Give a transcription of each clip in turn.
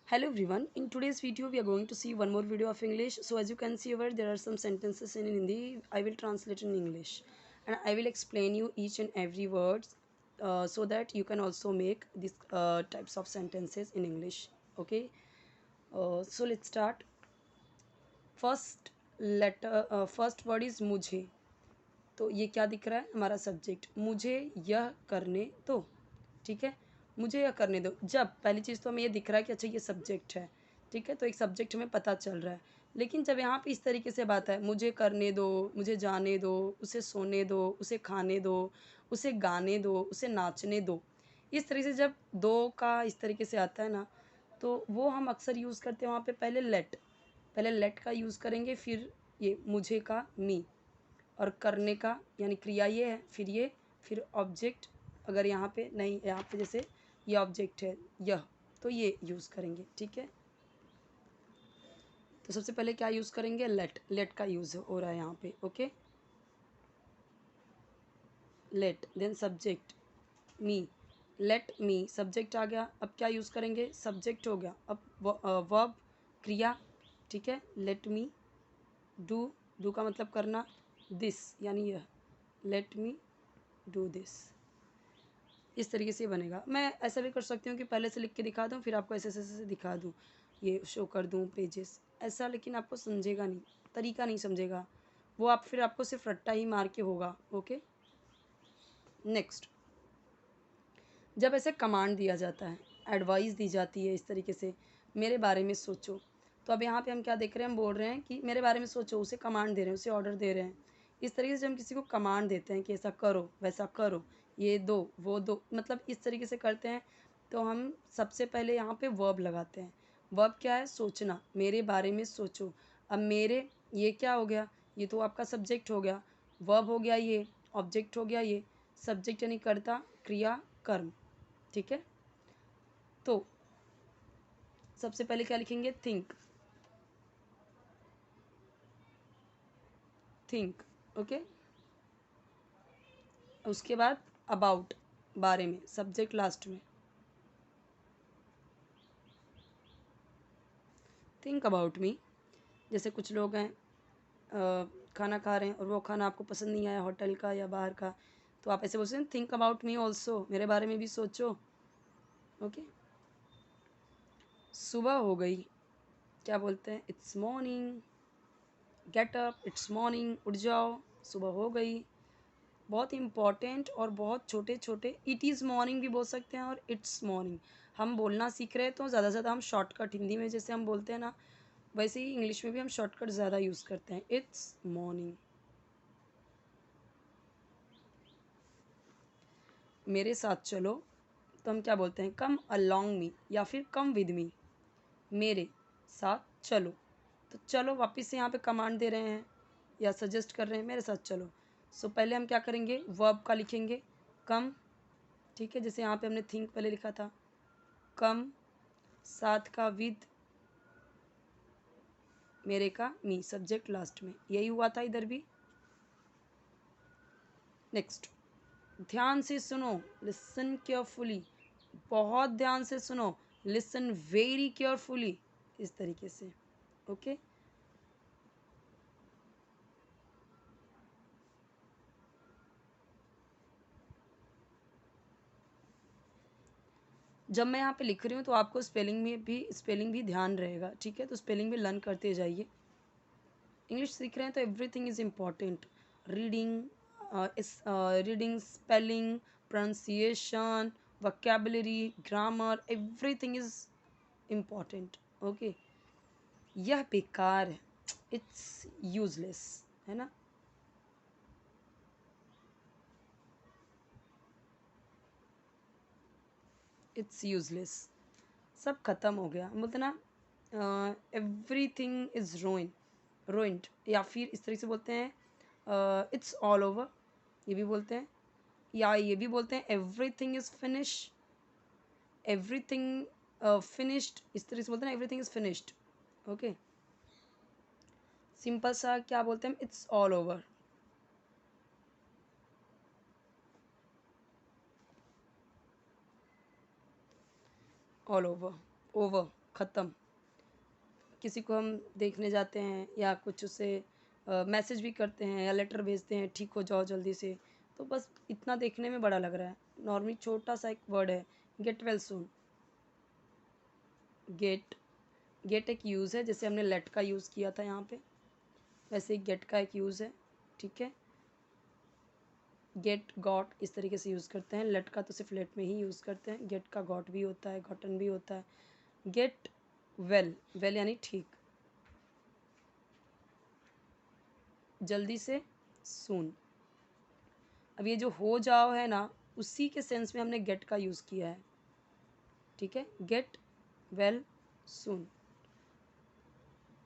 Hello everyone, in today's video we are going to see one more video of English. So as you can see over there are some sentences in Hindi. I will translate in English and I will explain you each and every word so that you can also make these types of sentences in English. Okay, so let's start. First word is मुझे. तो ये क्या दिख रहा है हमारा subject मुझे यह करने दो. ठीक है, मुझे यह करने दो. जब पहली चीज़ तो हमें ये दिख रहा है कि अच्छा ये सब्जेक्ट है. ठीक है, तो एक सब्जेक्ट हमें पता चल रहा है. लेकिन जब यहाँ पे इस तरीके से बात है मुझे करने दो, मुझे जाने दो, उसे सोने दो, उसे खाने दो, उसे गाने दो, उसे नाचने दो, इस तरीके से जब दो का इस तरीके से आता है ना, तो वो हम अक्सर यूज़ करते हैं वहाँ पे पहले लेट का यूज़ करेंगे, फिर ये मुझे का मी, और करने का यानी क्रिया ये है, फिर ऑब्जेक्ट. अगर यहाँ पे नहीं, यहाँ पे जैसे ये ऑब्जेक्ट है यह, तो ये यूज़ करेंगे. ठीक है, तो सबसे पहले क्या यूज़ करेंगे, लेट का यूज़ हो रहा है यहाँ पे. ओके, लेट, देन सब्जेक्ट मी, लेट मी सब्जेक्ट आ गया. अब क्या यूज़ करेंगे, सब्जेक्ट हो गया, अब वर्ब क्रिया. ठीक है, लेट मी डू का मतलब करना, दिस यानी यह, लेट मी डू दिस. इस तरीके से बनेगा. मैं ऐसा भी कर सकती हूँ कि पहले से लिख के दिखा दूँ, फिर आपको ऐसे ऐसे ऐसे दिखा दूँ, ये शो कर दूँ पेजेस ऐसा, लेकिन आपको समझेगा नहीं, तरीका नहीं समझेगा वो. आप फिर आपको सिर्फ रट्टा ही मार के होगा. ओके, नेक्स्ट, जब ऐसे कमांड दिया जाता है, एडवाइस दी जाती है इस तरीके से, मेरे बारे में सोचो. तो अब यहाँ पे हम क्या देख रहे हैं, हम बोल रहे हैं कि मेरे बारे में सोचो, उसे कमांड दे रहे हैं, उसे ऑर्डर दे रहे हैं. इस तरीके से जब हम किसी को कमांड देते हैं कि ऐसा करो वैसा करो, ये दो वो दो, मतलब इस तरीके से करते हैं, तो हम सबसे पहले यहाँ पे वर्ब लगाते हैं. वर्ब क्या है, सोचना, मेरे बारे में सोचो. अब मेरे, ये क्या हो गया, ये तो आपका सब्जेक्ट हो गया, वर्ब हो गया ये, ऑब्जेक्ट हो गया ये, सब्जेक्ट यानी कर्ता, क्रिया, कर्म. ठीक है, तो सबसे पहले क्या लिखेंगे, थिंक. Think, okay. उसके बाद अबाउट, बारे में, सब्जेक्ट लास्ट में. Think about me. जैसे कुछ लोग हैं खाना खा रहे हैं और वो खाना आपको पसंद नहीं आया, होटल का या बाहर का, तो आप ऐसे बोलते हैं थिंक अबाउट मी ऑल्सो, मेरे बारे में भी सोचो. ओके, सुबह हो गई, क्या बोलते हैं, it's morning. Get up, it's morning, उठ जाओ, सुबह हो गई. बहुत इंपॉर्टेंट और बहुत छोटे छोटे, इट इज़ मॉर्निंग भी बोल सकते हैं और इट्स मॉर्निंग. हम बोलना सीख रहे हैं तो ज़्यादा से ज़्यादा हम शॉर्टकट, हिंदी में जैसे हम बोलते हैं ना, वैसे ही इंग्लिश में भी हम शॉर्टकट ज़्यादा यूज़ करते हैं, इट्स मॉर्निंग. मेरे साथ चलो, तो हम क्या बोलते हैं, कम अलॉन्ग मी या फिर कम विद मी. मेरे साथ चलो, तो चलो वापस से यहाँ पे कमांड दे रहे हैं या सजेस्ट कर रहे हैं, मेरे साथ चलो. सो पहले हम क्या करेंगे, वर्ब का लिखेंगे, कम. ठीक है, जैसे यहाँ पे हमने थिंक पहले लिखा था, कम, साथ का विद, मेरे का मी, सब्जेक्ट लास्ट में. यही हुआ था इधर भी. नेक्स्ट, ध्यान से सुनो, लिसन केयरफुली, बहुत ध्यान से सुनो, लिसन वेरी केयरफुली, इस तरीके से. ओके, जब मैं यहाँ पे लिख रही हूँ तो आपको स्पेलिंग भी ध्यान रहेगा. ठीक है, तो स्पेलिंग भी लर्न करते जाइए. इंग्लिश सीख रहे हैं तो everything is important. Reading, reading, spelling, pronunciation, vocabulary, grammar, everything is important. Okay, यह बेकार है, इट्स यूजलेस, है ना. इट्स यूजलेस, सब खत्म हो गया, हम बोलते ना, एवरीथिंग इज़ रोइंड, या फिर इस तरीके से बोलते हैं इट्स ऑल ओवर, ये भी बोलते हैं, या ये भी बोलते हैं एवरीथिंग इज़ एवरीथिंग फिनिश्ड, इस तरीके से बोलते हैं everything is finished. Okay, simple सा क्या बोलते हैं, इट्स ऑल ओवर, ओवर, ख़त्म। किसी को हम देखने जाते हैं या कुछ उससे मैसेज भी करते हैं या लेटर भेजते हैं, ठीक हो जाओ जल्दी से, तो बस इतना देखने में बड़ा लग रहा है। नॉर्मली छोटा सा एक वर्ड है, get well soon. Get, get एक यूज़ है, जैसे हमने लेट का यूज़ किया था यहाँ पे, वैसे ही गेट का एक यूज़ है, ठीक है। गेट गॉट इस तरीके से यूज़ करते हैं। लेट का तो सिर्फ लेट में ही यूज़ करते हैं, गेट का गॉट भी होता है, गॉटन भी होता है। गेट वेल, वेल यानी ठीक, जल्दी से, सून। अब ये जो हो जाओ है ना, उसी के सेंस में हमने गेट का यूज़ किया है, ठीक है। गेट वेल सून,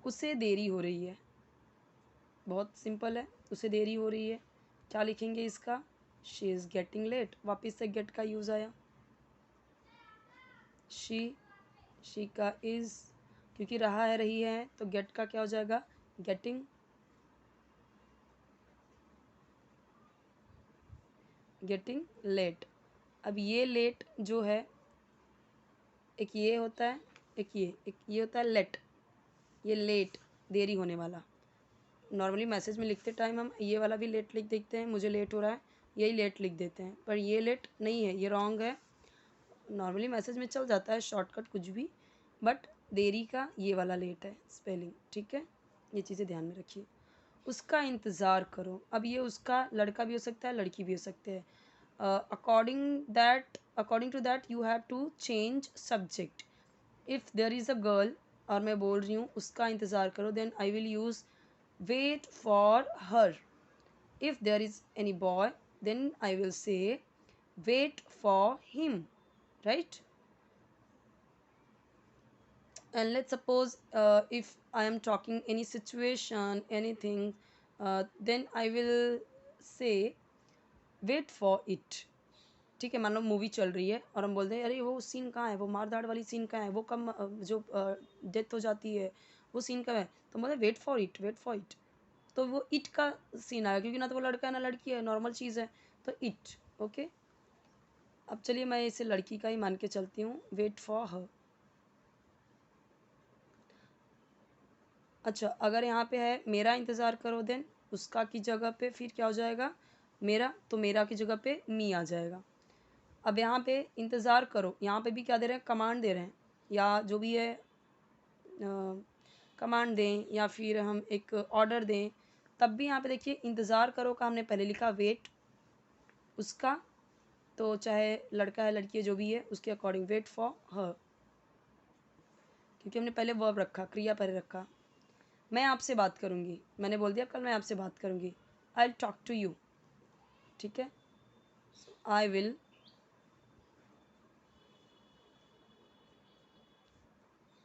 उसे देरी हो रही है, बहुत सिंपल है, उसे देरी हो रही है। क्या लिखेंगे इसका, शी इज़ गेटिंग लेट, वापस से गेट का यूज़ आया। शी का इज़, क्योंकि रहा है रही है, तो गेट का क्या हो जाएगा, गेटिंग। Getting late. अब ये लेट जो है, एक ये होता है, एक ये होता है लेट, ये लेट, देरी होने वाला। नॉर्मली मैसेज में लिखते टाइम हम ये वाला भी लेट लिख देते हैं, मुझे लेट हो रहा है, यही लेट लिख देते हैं, पर ये लेट नहीं है, ये रॉन्ग है। नॉर्मली मैसेज में चल जाता है शॉर्टकट कुछ भी, बट देरी का ये वाला लेट है स्पेलिंग, ठीक है। ये चीज़ें ध्यान में रखिए। उसका इंतज़ार करो, अब ये उसका लड़का भी हो सकता है, लड़की भी हो सकते हैं। According to that you have to change subject. If there is a girl, और मैं बोल रही हूँ उसका इंतज़ार करो, then I will use wait for her. If there is any boy, then I will say wait for him, right? And let's suppose if I am talking any situation, anything, then I will say wait for it, ठीक है। मान लो movie चल रही है और हम बोलते हैं अरे वो सीन कहाँ है, वो मारदाड़ वाली सीन कहाँ है, वो कम जो डेथ हो जाती है वो सीन कब है, तो बोलते wait for it, wait for it. तो वो इट का सीन आएगा, क्योंकि ना तो वो लड़का है ना लड़की है, नॉर्मल चीज़ है, तो इट, ओके। अब चलिए मैं इसे लड़की का ही मान के चलती हूँ, वेट फॉर हर। अच्छा, अगर यहाँ पे है मेरा इंतज़ार करो, देन उसका की जगह पे फिर क्या हो जाएगा, मेरा, तो मेरा की जगह पे मी आ जाएगा। अब यहाँ पे इंतज़ार करो, यहाँ पे भी क्या दे रहे हैं, कमांड दे रहे हैं, या जो भी है कमांड दें या फिर हम एक ऑर्डर दें, तब भी यहाँ पे देखिए इंतज़ार करो का हमने पहले लिखा वेट, उसका, तो चाहे लड़का है लड़की है जो भी है उसके अकॉर्डिंग वेट फॉर हर, क्योंकि हमने पहले वर्ब रखा, क्रिया पहले रखा। मैं आपसे बात करूँगी, मैंने बोल दिया कल मैं आपसे बात करूँगी, I will talk to you, ठीक है। आई विल,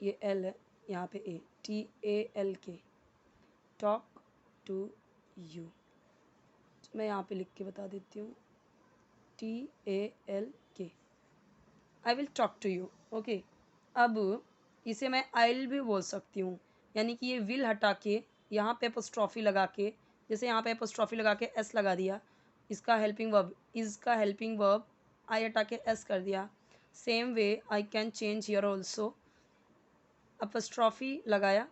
ये एल है, यहाँ पे A, TALK, talk to you. मैं यहाँ पे लिख के बता देती हूँ, TALK, I will talk to you, okay. अब इसे मैं आई भी बोल सकती हूँ, यानी कि ये विल हटा के यहाँ पे एपोस्ट्रॉफी लगा के, जैसे यहाँ पे एपोस्ट्रॉफी लगा के एस लगा दिया, इसका हेल्पिंग वर्ब, इसका हेल्पिंग वर्ब आई हटा के एस कर दिया। Same way I can change here also, apostrophe लगाया,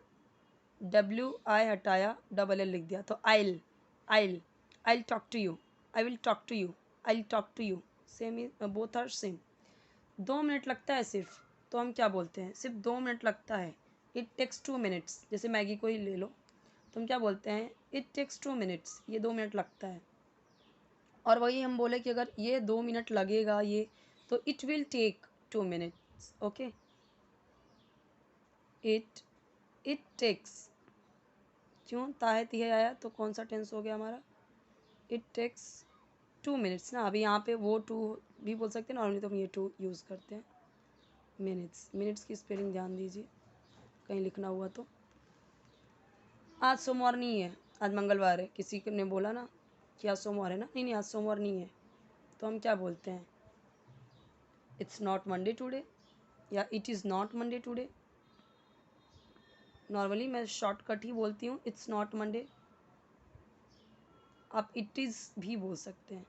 WI हटाया, डबल L लिख दिया, तो I'll, I'll, I'll talk to you, I will talk to you, I will talk to you, same, both are same. 2 minute लगता है सिर्फ, तो हम क्या बोलते हैं, सिर्फ 2 मिनट लगता है, इट टेक्स 2 मिनट्स। जैसे मैगी को ही ले लो, तो हम क्या बोलते हैं, इट टेक्स 2 मिनट्स, ये 2 मिनट लगता है। और वही हम बोले कि अगर ये 2 मिनट लगेगा ये, तो it will take 2 minutes, okay. It takes, क्यों ताहे तिहे आया, तो कौन सा टेंस हो गया हमारा, इट टेक्स 2 मिनट्स ना। अभी यहाँ पे वो टू भी बोल सकते हैं, नॉर्मली तो हम ये टू यूज़ करते हैं। मिनट्स, मिनट्स की स्पेलिंग ध्यान दीजिए कहीं लिखना हुआ तो। आज सोमवार नहीं है, आज मंगलवार है, किसी ने बोला ना कि आज सोमवार है ना, नहीं नहीं आज सोमवार नहीं है, तो हम क्या बोलते हैं, इट्स नॉट मंडे टुडे, या it is not Monday today. Normally मैं शॉर्टकट ही बोलती हूँ, इट्स नॉट मंडे। आप इट इज़ भी बोल सकते हैं,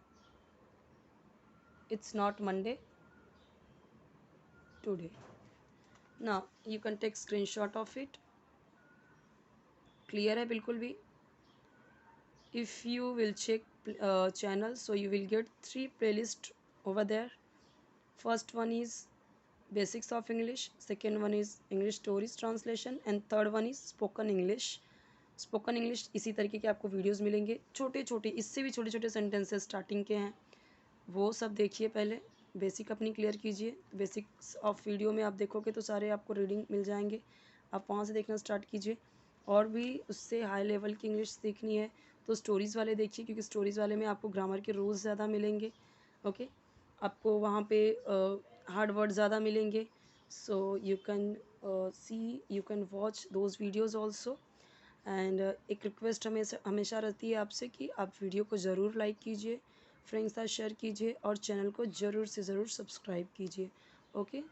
इट्स नॉट मंडे टुडे। ना you can take screenshot of it. Clear है बिल्कुल भी। If you will check channel, so you will get 3 playlist over there. First one is basics of English, second one is English stories translation, and third one is spoken English. Spoken English इसी तरीके के आपको videos मिलेंगे, छोटे छोटे, इससे भी छोटे छोटे सेंटेंसेस स्टार्टिंग के हैं, वो सब देखिए। पहले बेसिक अपनी क्लियर कीजिए। बेसिक्स ऑफ वीडियो में आप देखोगे तो सारे आपको रीडिंग मिल जाएंगे, आप वहाँ से देखना स्टार्ट कीजिए। और भी उससे हाई लेवल की इंग्लिश सीखनी है तो स्टोरीज़ वाले देखिए, क्योंकि स्टोरीज़ वाले में आपको ग्रामर के रूल्स ज़्यादा मिलेंगे। ओके, आपको वहाँ पे हार्ड वर्ड ज़्यादा मिलेंगे। So you can see, you can watch those videos also. And एक रिक्वेस्ट हमेशा हमेशा रहती है आपसे कि आप वीडियो को ज़रूर लाइक कीजिए, फ्रेंड्स के साथ शेयर कीजिए और चैनल को ज़रूर से ज़रूर सब्सक्राइब कीजिए। ओके।